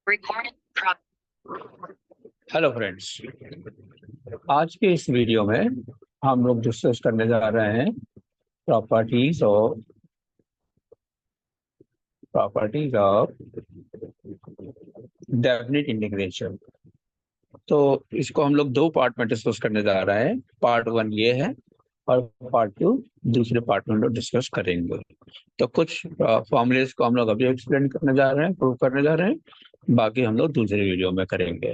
Hello friends, आज के इस वीडियो में हम लोग डिस्कस करने जा रहे हैं प्रॉपर्टीज ऑफ डेफिनिट इंटीग्रेशन। तो इसको हम लोग दो पार्ट में डिस्कस करने जा रहे हैं। पार्ट वन ये है और पार्ट टू दूसरे पार्ट में हम लोग डिस्कस करेंगे। तो कुछ फॉर्मूलेस को हम लोग अभी एक्सप्लेन करने जा रहे हैं, प्रूव करने जा रहे हैं, बाकी हम लोग दूसरे वीडियो में करेंगे।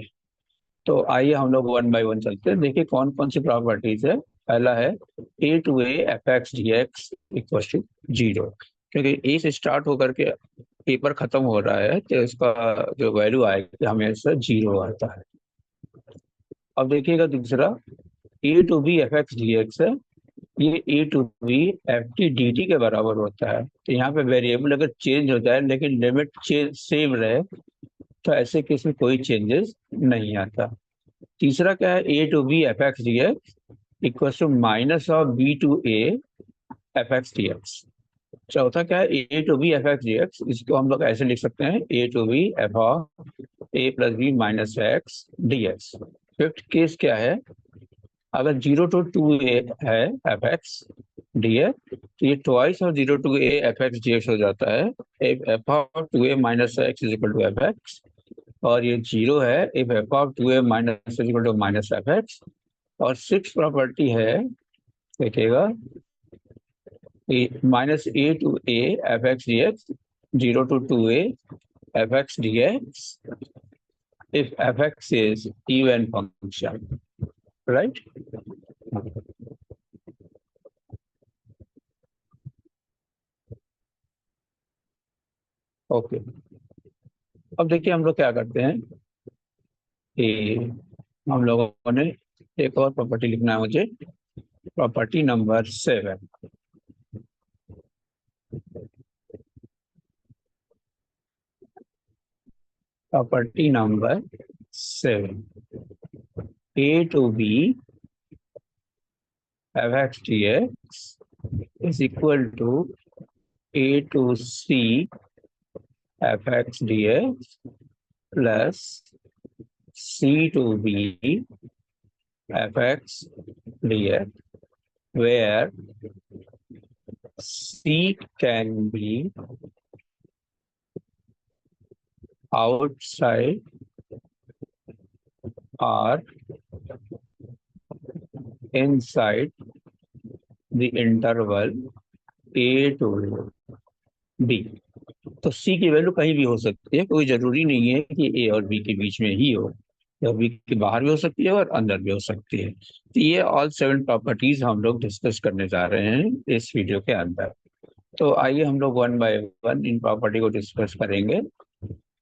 तो आइए हम लोग वन बाय वन चलते हैं। देखिए कौन कौन सी प्रॉपर्टीज है। पहला है a to a f x d x equal to zero. क्योंकि ए से स्टार्ट होकर के ए पर खत्म हो रहा है तो इसका जो वैल्यू आएगा हमेशा जीरो आता है। अब देखिएगा दूसरा a to b f x d x है। ये a to b f t d t के बराबर होता है। तो यहाँ पे वेरिएबल अगर चेंज हो जाए लेकिन लिमिट सेम रहे तो ऐसे केस में कोई चेंजेस नहीं आता। तीसरा क्या है, a to b f x d x equal to minus of b to a f x d x. चौथा क्या है, a to b f x d x, इसको हम लोग ऐसे लिख सकते हैं a to b f of a plus b minus x d x. Fifth case क्या है, अगर जीरो टू टू ए है एफ एक्स डी एक्स तो ये ट्वाइस और zero to a f x d x हो जाता है। F of two a minus x is equal to f x, और ये जीरो है if f of two a minus is equal to minus f x. और six property है, देखिएगा minus a to a f x d x, zero to two a f x d x if f x is even function, right. Okay, अब देखिए हम लोग क्या करते हैं कि हम लोगों ने एक और प्रॉपर्टी लिखना है मुझे, property number 7। Property number 7, a to b f x d x is equal to a to c f x dx plus c to b f x dx, where c can be outside or inside the interval a to b। तो सी की value कहीं भी हो सकती है, कोई जरूरी नहीं है कि ए और बी के बीच में ही हो, या बी के बाहर भी हो सकती है और अंदर भी हो सकती है। तो ये ऑल 7 प्रॉपर्टीज हम लोग डिस्कस करने जा रहे हैं इस वीडियो के अंदर। तो आइए हम लोग one by one in property को डिस्कस करेंगे।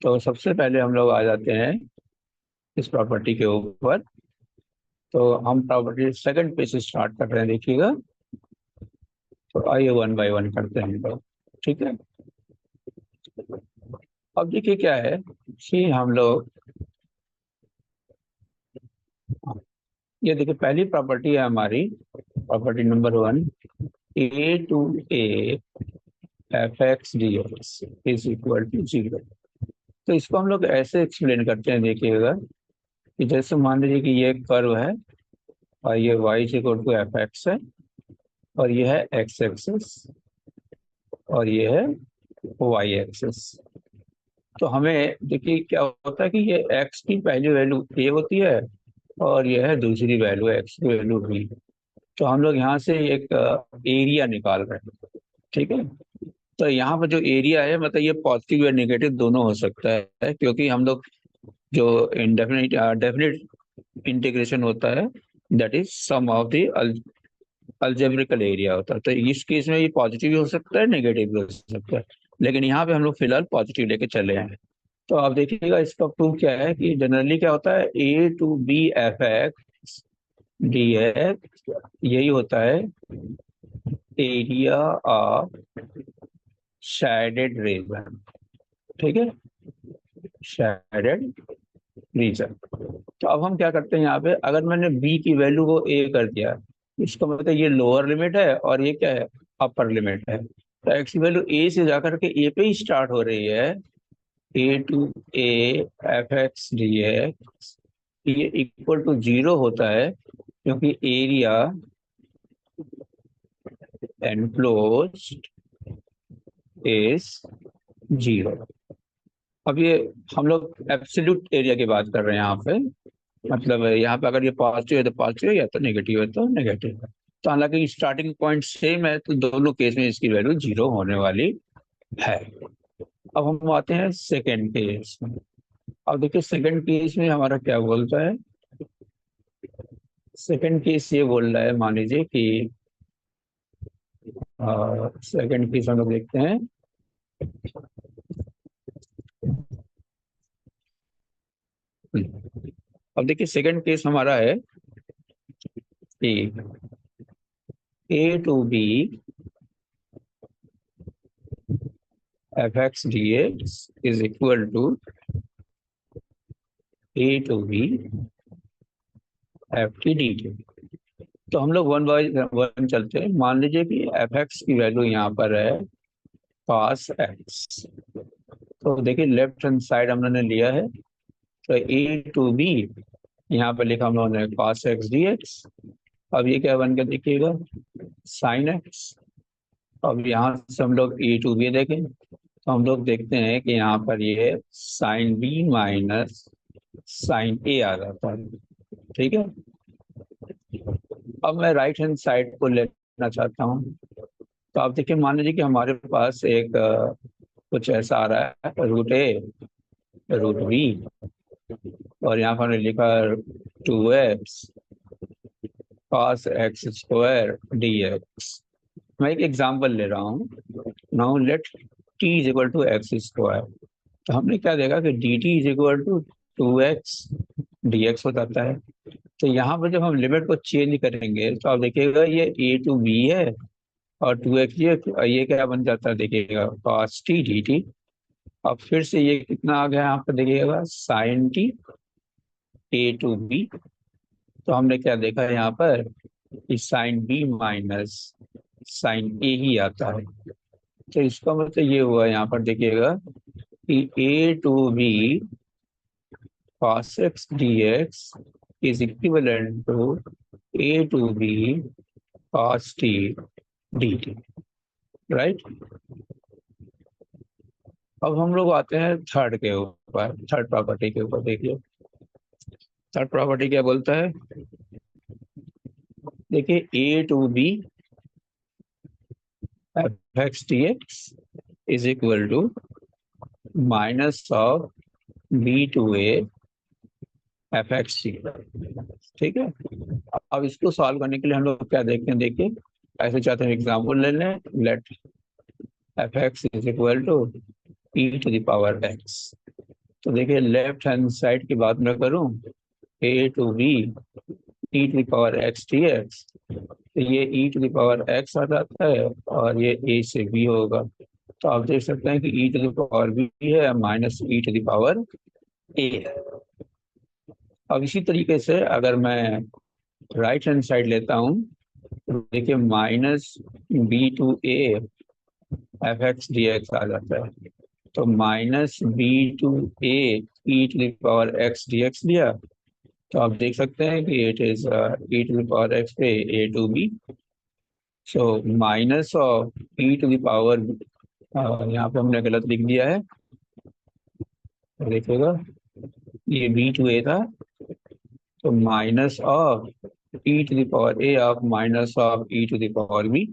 तो सबसे पहले हम लोग आ जाते हैं इस प्रॉपर्टी के ऊपर। तो हम प्रॉपर्टी सेकंड पे से स्टार्ट कर रहे हैं, देखिएगा। तो आइए वन बाय वन करते हैं हम लोग, ठीक है। अब देखिए क्या है कि हम लोग, ये देखिए पहली प्रॉपर्टी है हमारी, property number 1, a to a f x d x is equal to zero. तो इसको हम लोग ऐसे एक्सप्लेन करते हैं, देखिएगा कि जैसे मान लीजिए कि ये एक कर्व है और ये y is equal to f x है, और ये है एक्स एक्सिस और ये है वाई एक्सिस। तो हमें देखिए क्या होता है कि ये एक्स की पहली वैल्यू ए होती है और ये है दूसरी वैल्यू एक्स की वैल्यू बी। तो हम लोग यहाँ से एक एरिया निकाल रहे हैं, ठीक है। तो यहाँ पर जो एरिया है मतलब ये पॉजिटिव या नेगेटिव दोनों हो सकता है, क्योंकि हम लोग जो इंडेफिनिट डेफिनिट इंटीग्रेशन होता है that is sum of the algebraical area होता है। तो इस केस में ये पॉजिटिव भी हो सकता है, नेगेटिव भी हो सकता है, लेकिन यहाँ पे हम लोग फिलहाल पॉजिटिव लेके चले हैं। तो आप देखिएगा इसका प्रूफ क्या है कि जनरली क्या होता है, a to b f x d x यही होता है एरिया ऑफ शेडेड रीजन, ठीक है, शेडेड रीजन। तो अब हम क्या करते हैं यहाँ पे, अगर मैंने बी की वैल्यू को ए कर दिया, इसका मतलब ये लोअर लिमिट है और ये क्या है, अपर लिमिट है। तो एक्स की वैल्यू ए से जाकर के ए पे ही स्टार्ट हो रही है, a to a f x d x ये इक्वल टू 0 होता है क्योंकि एरिया एनक्लोज्ड इज 0। अब ये हम लोग एब्सोल्यूट एरिया की बात कर रहे हैं यहाँ पे, मतलब यहाँ पे अगर ये पॉजिटिव है तो पॉजिटिव है, या तो नेगेटिव है तो नेगेटिव है। तो हालांकि स्टार्टिंग पॉइंट सेम है तो दोनों केस में इसकी वैल्यू 0 होने वाली है। अब हम आते हैं सेकेंड केस में। अब देखिए सेकंड केस में हमारा क्या बोलता है। सेकंड केस ये बोल रहा है, मान लीजिए कि सेकंड केस हम लोग देखते हैं। अब देखिए सेकंड केस हमारा है कि a to b f x d x is equal to a to b f t d t. तो हम लोग वन बाय वन चलते हैं। मान लीजिए कि एफ एक्स की वैल्यू यहाँ पर है cos एक्स। तो देखिए लेफ्ट हैंड साइड हम लोगों ने लिया है, तो ए टू बी यहाँ पर लिखा हम लोगों ने cos एक्स डी एक्स। अब ये क्या बन के देखिएगा साइन एक्स। अब यहाँ से हम लोग ए टू बी देखें तो हम लोग देखते हैं कि यहाँ पर ये साइन बी माइनस साइन ए आ जाता है। ठीक है। अब मैं राइट हैंड साइड को लेना चाहता हूँ। तो आप देखिए मान लीजिए कि हमारे पास एक कुछ ऐसा आ रहा है रूट ए रूट बी, और यहाँ पर हमने लिखा 2x cos x square d x. मैं एक एग्जाम्पल ले रहा हूँ। Now let t is equal to x square. तो हमने क्या देखा कि d t is equal to 2x dx हो जाता है। तो यहाँ पर जब हम लिमिट को चेंज करेंगे तो आप देखिएगा ये ए टू बी है और 2x ये क्या बन जाता है देखिएगा cos t dt। अब फिर से ये कितना आ गया यहाँ पर देखिएगा sine t a to b. तो हमने क्या देखा यहाँ पर कि sine b minus sine a ही आता है। तो इसका मतलब ये हुआ यहाँ पर देखिएगा कि a to b cos x dx is equivalent to a to b cos t dt, right. अब हम लोग आते हैं थर्ड के ऊपर, थर्ड प्रॉपर्टी के ऊपर। देखिए थर्ड प्रॉपर्टी क्या बोलता है। देखिए a to b f x t x is equal to minus of b to a f x t. ठीक है। अब इसको सॉल्व करने के लिए हम लोग क्या देखते हैं, देखिए ऐसे चाहते हैं एग्जाम्पल ले लें। Let f x is equal to e to the power x. तो देखिए लेफ्ट हैंड साइड की बात मैं करूं, a to b e to the power x t x, तो ये e to the power x आ जाता है और ये ए से बी होगा। तो आप देख सकते हैं कि e to the power b है minus e to the power a है। अब इसी तरीके से अगर मैं राइट हैंड साइड लेता हूँ तो देखिए minus b to a f x d x आ जाता है। तो minus b to a e to the power x d x लिया। तो आप देख सकते हैं कि it is e to the power x पे a to b. So minus of e to the power, यहाँ पे हमने गलत लिख दिया है, तो देखिएगा ये बी टू ए था। तो minus of e to the power a of minus of e to the power b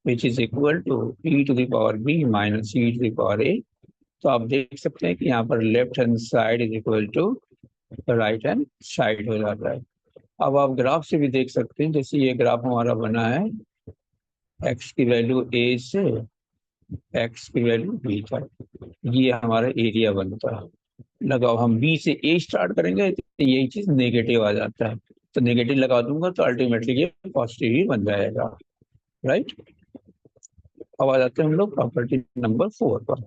which is equal to e to the power b minus e to the power a. तो आप देख सकते हैं कि यहाँ पर left hand side is equal to right hand side हो जाता है। अब आप ग्राफ से भी देख सकते हैं, जैसे ये ग्राफ हमारा बना है एक्स की वैल्यू ए से एक्स की वैल्यू बी तक, ये हमारा एरिया बनता है। लगाओ हम बी से ए स्टार्ट करेंगे तो यही चीज नेगेटिव आ जाता है, तो नेगेटिव लगा दूंगा तो अल्टीमेटली ये पॉजिटिव ही बन जाएगा, राइट। अब आ जाते हैं हम लोग प्रॉपर्टी नंबर 4 पर।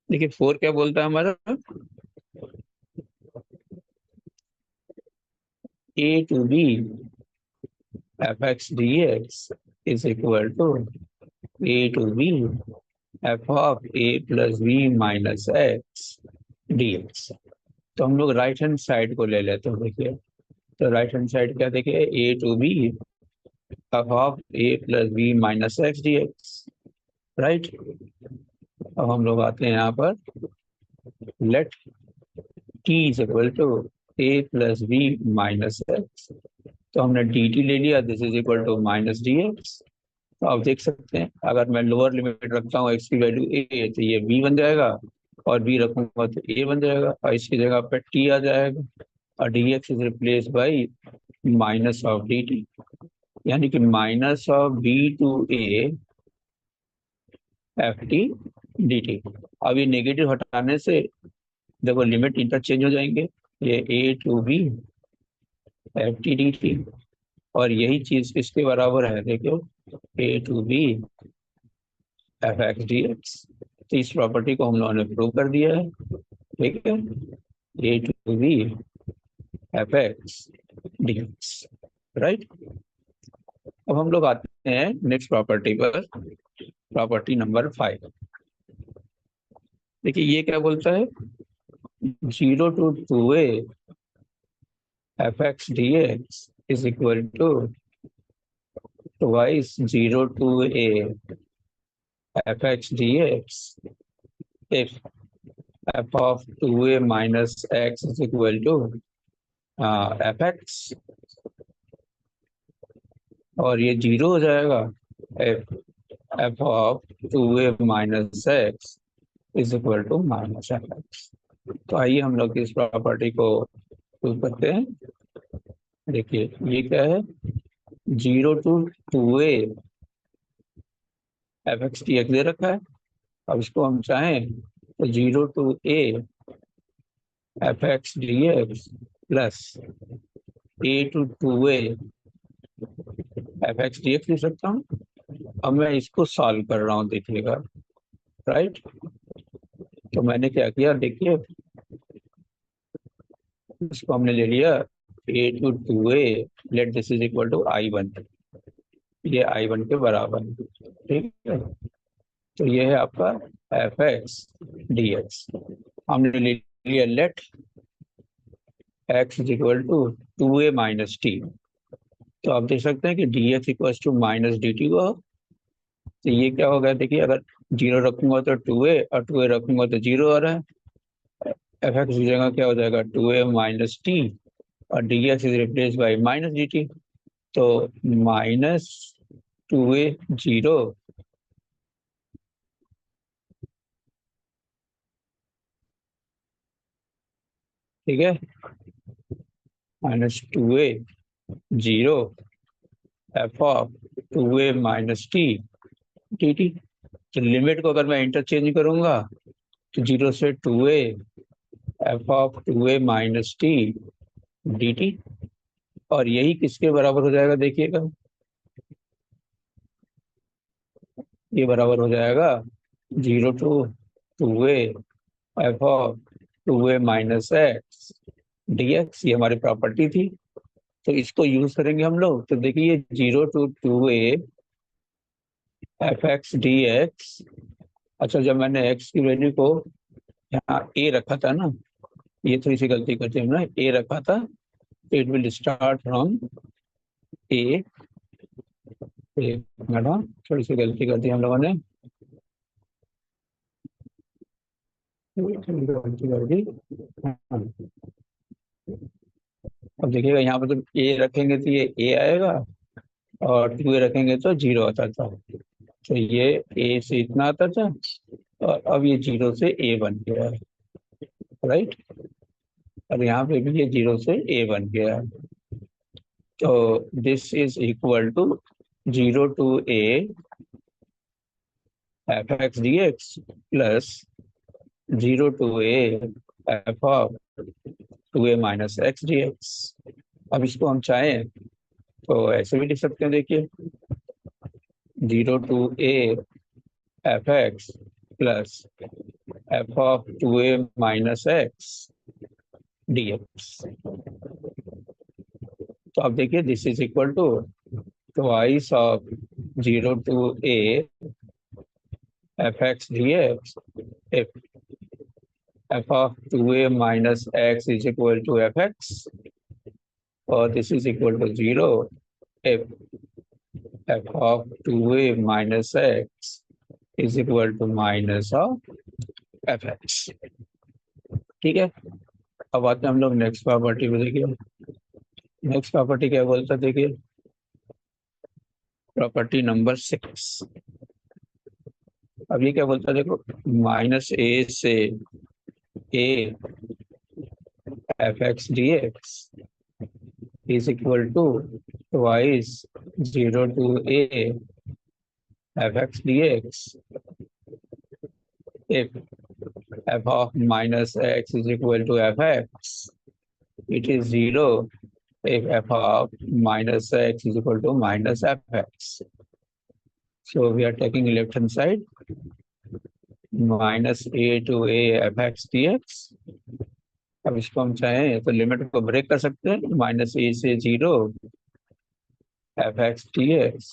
देखिए 4 क्या बोलता है हमारा, a to b f x d x is equal to a to b f of a plus b minus x d x. तो हम लोग राइट हैंड साइड को ले लेते हैं। देखिए, तो राइट हैंड साइड क्या देखिए, a to b f of a plus b minus x d x, right. अब हम लोग आते हैं यहाँ पर, let t is equal to a plus b minus x. तो हमने डी टी ले लिया, this is equal to minus d x. तो आप देख सकते हैं, अगर मैं लोअर लिमिट रखता हूँ एक्स की वैल्यू ए, तो ये बी बन जाएगा, और बी रखूंगा तो ए बन जाएगा, और इसकी जगह पे टी आ जाएगा, और d x is replace by minus of d t, यानी कि minus of b to a f t d t. अब ये नेगेटिव हटाने से देखो लिमिट इंटरचेंज हो जाएंगे, ये a to b f t d t, और यही चीज किसके बराबर है, देखो a to b f x d x. तो इस प्रॉपर्टी को हम लोगों ने प्रूव कर दिया है, ठीक है, a to b f x d x, right. अब हम लोग आते हैं नेक्स्ट प्रॉपर्टी पर, प्रॉपर्टी नंबर 5। देखिए ये क्या बोलता है, 0 to 2a f x d x is equal to twice 0 to a f x d x if f of 2a minus x is equal to f x, और ये 0 हो जाएगा f f of 2a minus x is equal to minus f x. तो आइए हम लोग इस property को प्रूव करते हैं। देखिए ये क्या है, 0 to 2a f x t x दे रखा है। अब इसको हम चाहें तो 0 to a f x d x plus a to 2a f x d x लिख सकता हूँ। अब मैं इसको सॉल्व कर रहा हूँ, देखिएगा, राइट। तो मैंने क्या किया, देखिए इसको हमने ले लिया a to 2a, let this is equal to I1, ये I1 के बराबर है, ठीक है। तो ये है आपका एफ एक्स डी एक्स। हमने ले लिया let x is equal to 2a minus t. तो आप देख सकते हैं कि d x equal to minus d t हुआ। तो ये क्या होगा, देखिए अगर 0 रखूंगा तो 2a, और 2a रखूंगा तो 0 आ रहा है, एफ एक्स की जगह क्या हो जाएगा 2a माइनस टी, और d x is replace by minus d t. तो माइनस 2a 0, ठीक है, -2a 0 F of 2a minus t d t. तो लिमिट को अगर मैं इंटरचेंज करूंगा तो 0 से 2a F of 2a minus t d t, और यही किसके बराबर हो जाएगा, देखिएगा ये बराबर हो जाएगा 0 to 2a F of 2a minus x d x. ये हमारी प्रॉपर्टी थी, तो इसको यूज करेंगे हम लोग। तो देखिए 0 to 2a f x d x, अच्छा जब मैंने एक्स की वैल्यू को यहाँ ए रखा था ना, ये थोड़ी सी गलती करते हमने, ए रखा था, तो it will start from A. Madam थोड़ी सी गलती कर दी हम लोगों ने, गलती कर दी। हाँ, अब देखिएगा यहाँ पर जब ए रखेंगे तो ये ए आएगा, और 2a रखेंगे तो 0 आता था। तो ये ए से इतना आता था, और अब ये 0 से ए बन गया है, राइट। और यहाँ पे भी ये 0 से ए बन गया है। तो this is equal to 0 to a f x d x plus 0 to a f of 2a minus x d x. अब इसको हम चाहें तो ऐसे भी लिख सकते हैं, देखिए 0 to a f x plus f of 2a minus x d x. तो अब देखिए this is equal to twice of 0 to a f x d x f of 2a minus x is equal to fx, or this is equal to 0 if f of 2a minus x is equal to minus of fx. ठीक है, अब आते हैं हम लोग next property में। देखिए next property क्या बोलता है, देखिए प्रॉपर्टी नंबर 6। अब ये क्या बोलता है, देखो माइनस ए से ए f x d x is equal to twice 0 to a fx dx if f of minus x is equal to fx. It is 0 if f of minus x is equal to minus fx. So we are taking left hand side, minus a to a fx dx. अब इसको हम चाहें तो limit को break कर सकते हैं, minus a से 0 f x d x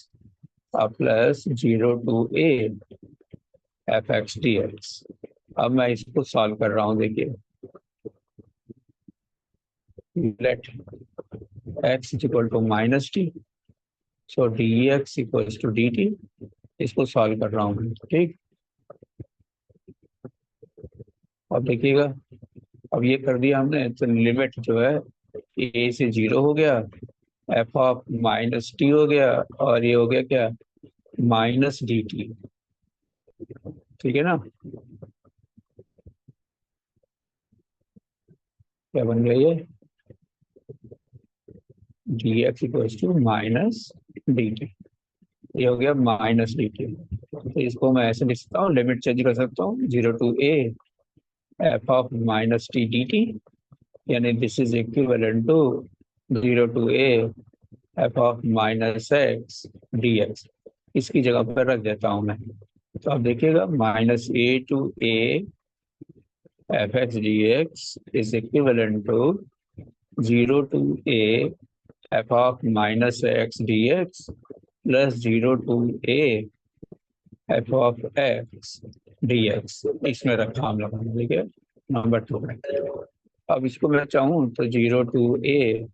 plus 0 to a f x d x. अब मैं इसको सॉल्व कर रहा हूँ। देखिए let x is equal to minus t, so d x equals to d t. इसको सॉल्व कर रहा हूँ, ठीक। अब देखिएगा, अब ये कर दिया हमने तो लिमिट जो है ए से 0 हो गया, एफ ऑफ माइनस टी हो गया, और ये हो गया क्या, माइनस डी टी। ठीक है ना, क्या बन गया ये, d x equals to minus d t. ये हो गया माइनस डी टी। तो इसको मैं ऐसे लिख सकता हूँ, लिमिट चेंज कर सकता हूँ, 0 to a f of minus t d t, यानी this is equivalent to 0 to a f of minus x d x. इसकी जगह पर रख देता हूँ मैं। तो अब देखिएगा, minus a to a f x d x is equivalent to 0 to a f of minus x d x plus 0 to a f of x d x. इसमें रखा हम लोगों ने, ठीक है, नंबर 2 में। अब इसको मैं चाहूँ तो 0 to a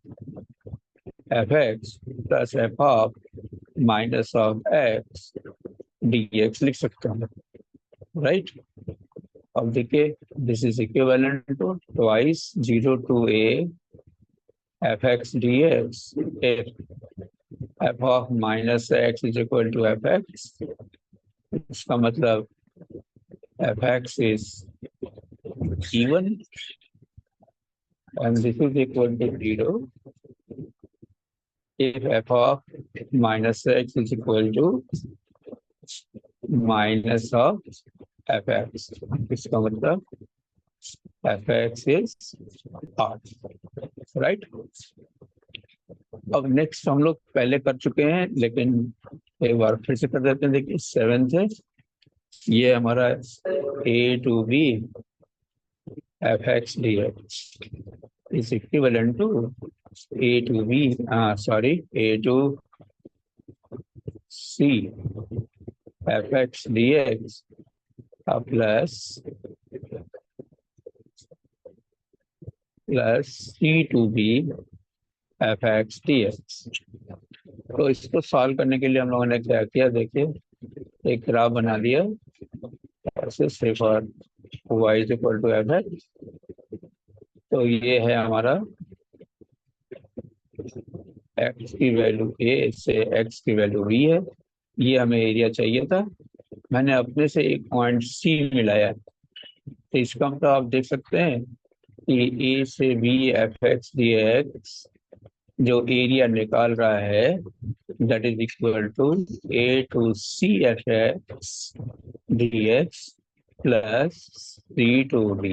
f x plus f of minus of x d x लिख सकता हूँ, राइट। अब देखिए, this is equivalent to twice 0 to a f x d x f of minus x is equal to f x. इसका मतलब f x is even and this is equal to 0 if f of minus x is equal to minus of fx. इसका मतलब fx is odd, right? अब next हम लोग पहले कर चुके हैं, लेकिन एक बार फिर से कर देते हैं। देखिए 7th है, ये हमारा a to b fx dx is equivalent to a to b, a to c fx dx plus c to b fx dx। तो इसको सॉल्व करने के लिए हम लोगों ने क्या किया, देखिए एक ग्राफ बना दिया ऐसे, सिर्फ और y is equal to f x. तो ये है हमारा x की वैल्यू a से x की वैल्यू b है। ये हमें एरिया चाहिए था, मैंने अपने से एक पॉइंट c मिलाया। तो इसका मतलब आप देख सकते हैं कि a से b f x d x जो एरिया निकाल रहा है, that is equal to a to c f x d x plus c to b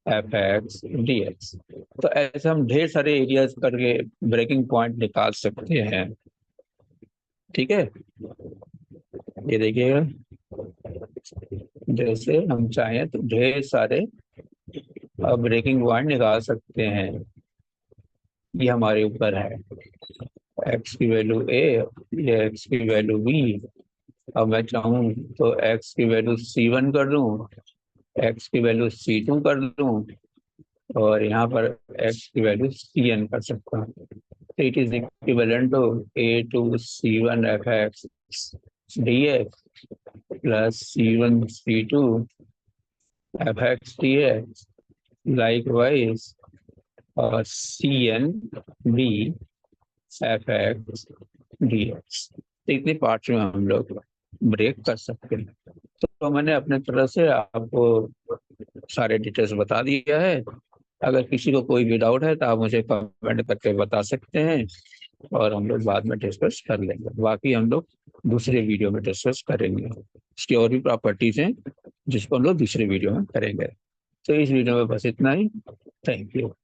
f x d x. तो ऐसे हम ढेर सारे एरियाज करके ब्रेकिंग पॉइंट निकाल सकते हैं, ठीक है। ये देखिएगा, जैसे हम चाहें तो ढेर सारे ब्रेकिंग पॉइंट निकाल सकते हैं। ये हमारे ऊपर है, एक्स की वैल्यू a, ये एक्स की वैल्यू b, अब मैं चाहूँ तो x की वैल्यू C1 कर दूं, x की वैल्यू C2 कर दूं, और यहाँ पर x की वैल्यू Cn कर सकता हूँ। तो it is equivalent to A2 C1 fx dx plus C1 C2 fx dx likewise, और Cn b fx dx। तो इतने पार्ट्स में हम लोग ब्रेक कर सकते हैं। तो मैंने अपने तरफ से आपको सारे डिटेल्स बता दिया है। अगर किसी को कोई भी डाउट है तो आप मुझे कमेंट करके बता सकते हैं, और हम लोग बाद में डिस्कस कर लेंगे। बाकी हम लोग दूसरे वीडियो में डिस्कस करेंगे। इसकी और भी प्रॉपर्टीज हैं जिसको हम लोग दूसरे वीडियो में करेंगे। तो इस वीडियो में बस इतना ही। Thank you.